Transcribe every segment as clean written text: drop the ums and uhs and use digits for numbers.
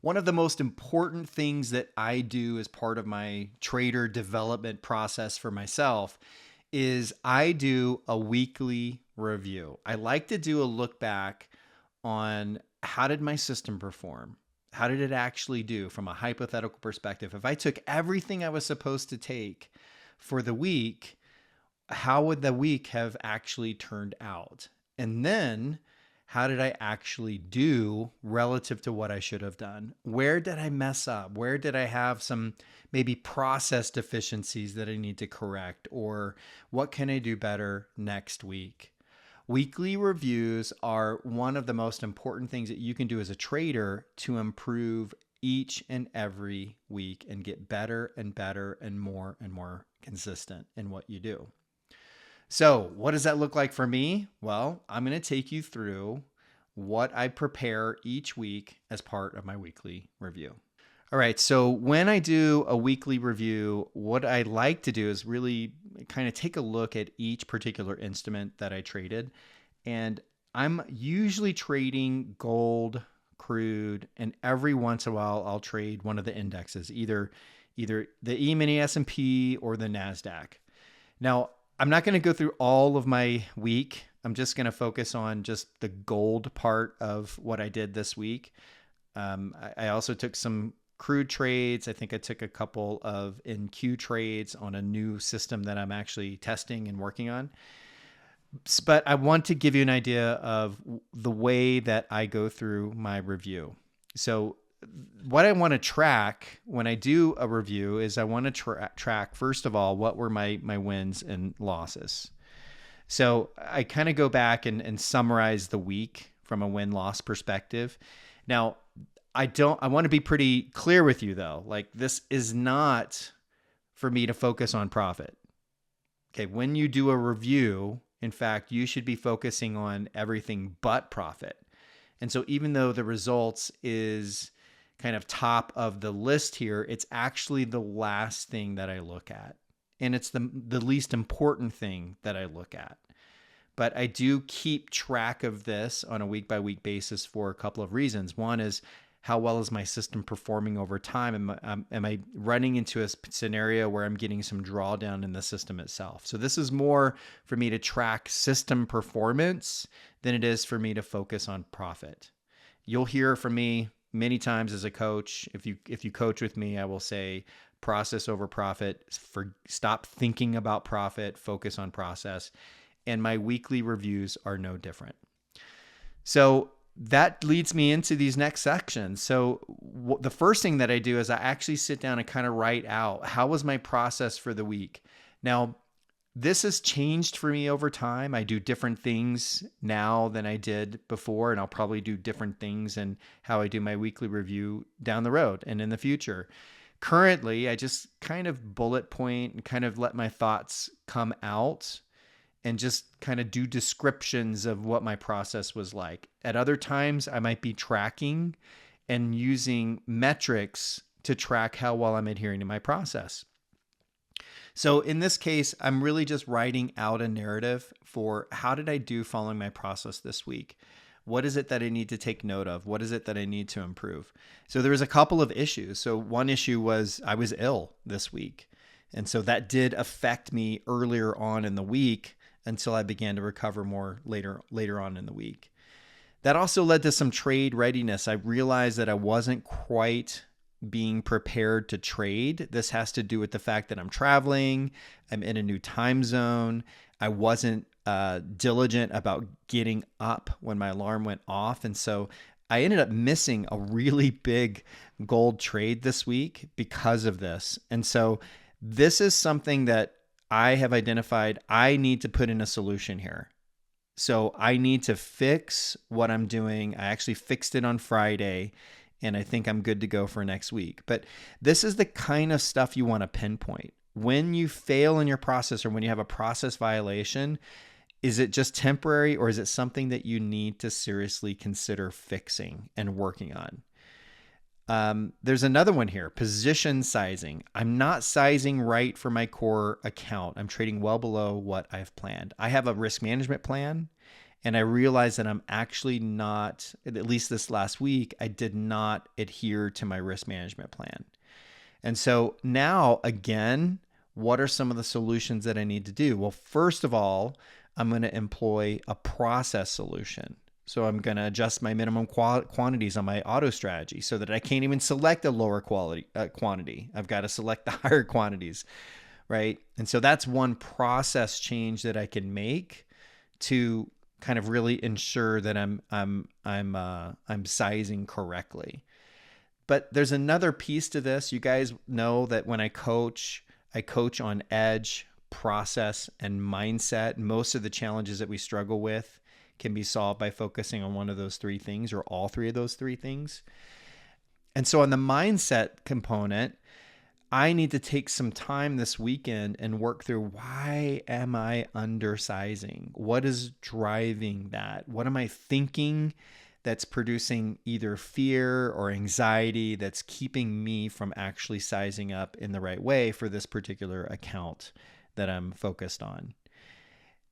One of the most important things that I do as part of my trader development process for myself is I do a weekly review. I like to do a look back on how did my system perform? How did it actually do from a hypothetical perspective? If I took everything I was supposed to take for the week, how would the week have actually turned out? And then how did I actually do relative to what I should have done? Where did I mess up? Where did I have some maybe process deficiencies that I need to correct? Or what can I do better next week? Weekly reviews are one of the most important things that you can do as a trader to improve each and every week and get better and better and more consistent in what you do. So, what does that look like for me? Well, I'm going to take you through what I prepare each week as part of my weekly review. All right, so when I do a weekly review, what I like to do is really kind of take a look at each particular instrument that I traded. And I'm usually trading gold, crude, and every once in a while I'll trade one of the indexes, either the E-mini S&P or the NASDAQ. Now, I'm not going to go through all of my week. I'm just going to focus on just the gold part of what I did this week. I also took some crude trades. I think I took a couple of NQ trades on a new system that I'm actually testing and working on. But I want to give you an idea of the way that I go through my review. So what I want to track when I do a review is I want to track, first of all, what were my wins and losses. So I kind of go back and summarize the week from a win-loss perspective. Now, I want to be pretty clear with you though. Like, this is not for me to focus on profit. Okay, when you do a review, in fact, you should be focusing on everything but profit. And so even though the results is kind of top of the list here, it's actually the last thing that I look at. And it's the least important thing that I look at. But I do keep track of this on a week-by-week basis for a couple of reasons. One is, how well is my system performing over time? Am I running into a scenario where I'm getting some drawdown in the system itself? So this is more for me to track system performance than it is for me to focus on profit. You'll hear from me many times as a coach. If you coach with me, I will say process over profit. Stop thinking about profit, focus on process. And my weekly reviews are no different. So that leads me into these next sections. So the first thing that I do is I actually sit down and kind of write out, how was my process for the week? Now, this has changed for me over time. I do different things now than I did before, and I'll probably do different things in how I do my weekly review down the road and in the future. Currently, I just kind of bullet point and kind of let my thoughts come out and just kind of do descriptions of what my process was like. At other times, I might be tracking and using metrics to track how well I'm adhering to my process. So in this case, I'm really just writing out a narrative for how did I do following my process this week? What is it that I need to take note of? What is it that I need to improve? So there was a couple of issues. So one issue was I was ill this week. And so that did affect me earlier on in the week until I began to recover more later on in the week. That also led to some trade readiness. I realized that I wasn't quite being prepared to trade. This has to do with the fact that I'm traveling, I'm in a new time zone. I wasn't diligent about getting up when my alarm went off. And so I ended up missing a really big gold trade this week because of this. And so this is something that I have identified I need to put in a solution here. So I need to fix what I'm doing. I actually fixed it on Friday, and I think I'm good to go for next week. But this is the kind of stuff you want to pinpoint. When you fail in your process or when you have a process violation, is it just temporary or is it something that you need to seriously consider fixing and working on? There's another one here, position sizing. I'm not sizing right for my core account. I'm trading well below what I've planned. I have a risk management plan, And I realized that I'm actually not, at least this last week, I did not adhere to my risk management plan. And so now, again, what are some of the solutions that I need to do? Well, first of all, I'm going to employ a process solution. So I'm going to adjust my minimum quantities on my auto strategy so that I can't even select a lower quantity. I've got to select the higher quantities, right? And so that's one process change that I can make to kind of really ensure that I'm sizing correctly. But there's another piece to this. You guys know that when I coach on edge, process, and mindset. Most of the challenges that we struggle with can be solved by focusing on one of those three things or all three of those three things. And so on the mindset component, I need to take some time this weekend and work through, why am I undersizing? What is driving that? What am I thinking that's producing either fear or anxiety that's keeping me from actually sizing up in the right way for this particular account that I'm focused on?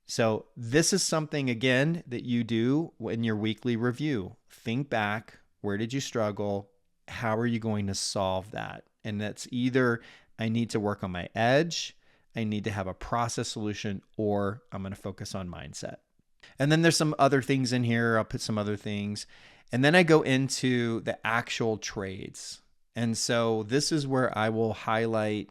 So this is something, again, that you do in your weekly review. Think back, where did you struggle? How are you going to solve that? And that's either I need to work on my edge, I need to have a process solution, or I'm going to focus on mindset. And then there's some other things in here. I'll put some other things. And then I go into the actual trades. And so this is where I will highlight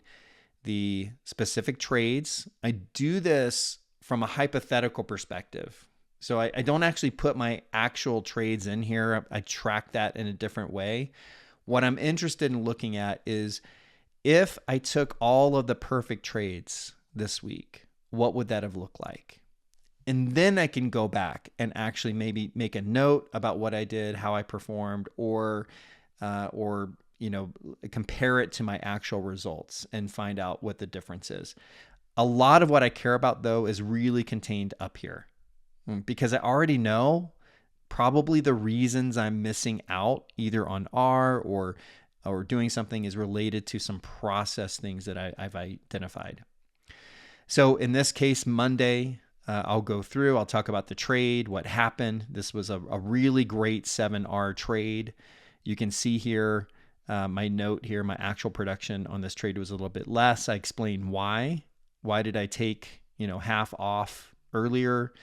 the specific trades. I do this from a hypothetical perspective. So I don't actually put my actual trades in here. I track that in a different way. What I'm interested in looking at is, if I took all of the perfect trades this week, what would that have looked like? And then I can go back and actually maybe make a note about what I did, how I performed, or compare it to my actual results and find out what the difference is. A lot of what I care about, though, is really contained up here, because I already know probably the reasons I'm missing out either on R or doing something is related to some process things that I've identified. So in this case, Monday, I'll go through, I'll talk about the trade, what happened. This was a really great 7R trade. You can see here, my note here, my actual production on this trade was a little bit less. I explain why. Why did I take, half off earlier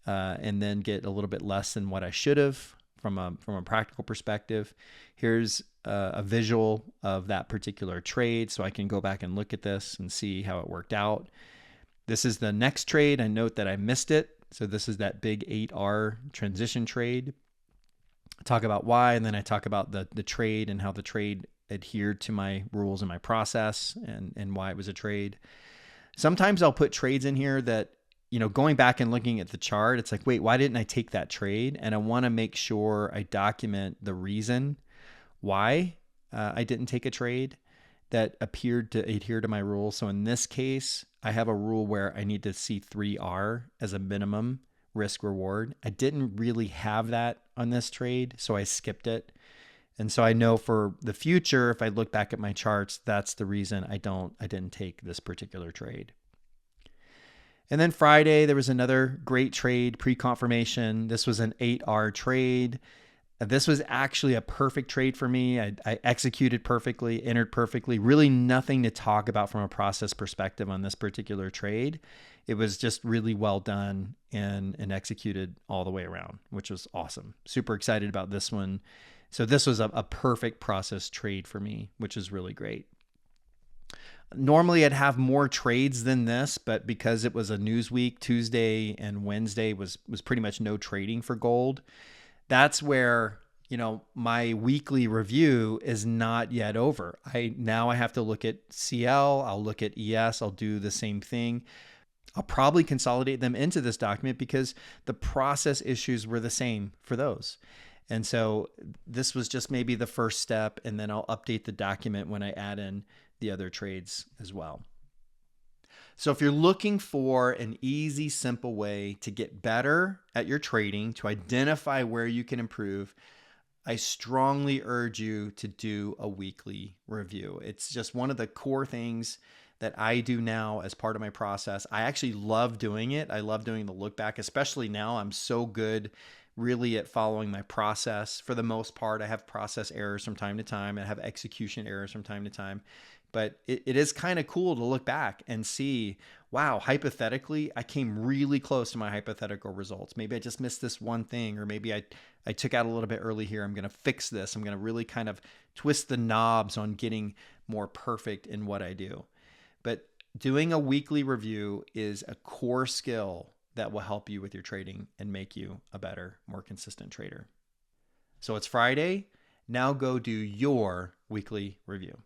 and then get a little bit less than what I should have from a practical perspective? Here's a visual of that particular trade, so I can go back and look at this and see how it worked out. This is the next trade. I note that I missed it. So this is that big 8R transition trade. I talk about why, and then I talk about the trade and how the trade adhered to my rules and my process and why it was a trade. Sometimes I'll put trades in here that, going back and looking at the chart, it's like, wait, why didn't I take that trade? And I want to make sure I document the reason why I didn't take a trade that appeared to adhere to my rules. So in this case, I have a rule where I need to see 3R as a minimum risk reward. I didn't really have that on this trade, so I skipped it. And so I know for the future, if I look back at my charts, that's the reason I didn't take this particular trade. And then Friday, there was another great trade, pre-confirmation. This was an 8R trade. This was actually a perfect trade for me. I executed perfectly, entered perfectly, really nothing to talk about from a process perspective on this particular trade. It was just really well done and executed all the way around, which was awesome. Super excited about this one. So this was a perfect process trade for me, which is really great. Normally I'd have more trades than this, but because it was a news week, Tuesday and Wednesday was pretty much no trading for gold. That's where, my weekly review is not yet over. Now I have to look at CL, I'll look at ES, I'll do the same thing. I'll probably consolidate them into this document because the process issues were the same for those. And so this was just maybe the first step, and then I'll update the document when I add in the other trades as well. So if you're looking for an easy, simple way to get better at your trading, to identify where you can improve, I strongly urge you to do a weekly review. It's just one of the core things that I do now as part of my process. I actually love doing it. I love doing the look back, especially now. I'm so good really at following my process for the most part. I have process errors from time to time, and I have execution errors from time to time. But it is kind of cool to look back and see, wow, hypothetically, I came really close to my hypothetical results. Maybe I just missed this one thing, or maybe I took out a little bit early here. I'm going to fix this. I'm going to really kind of twist the knobs on getting more perfect in what I do. But doing a weekly review is a core skill that will help you with your trading and make you a better, more consistent trader. So it's Friday. Now go do your weekly review.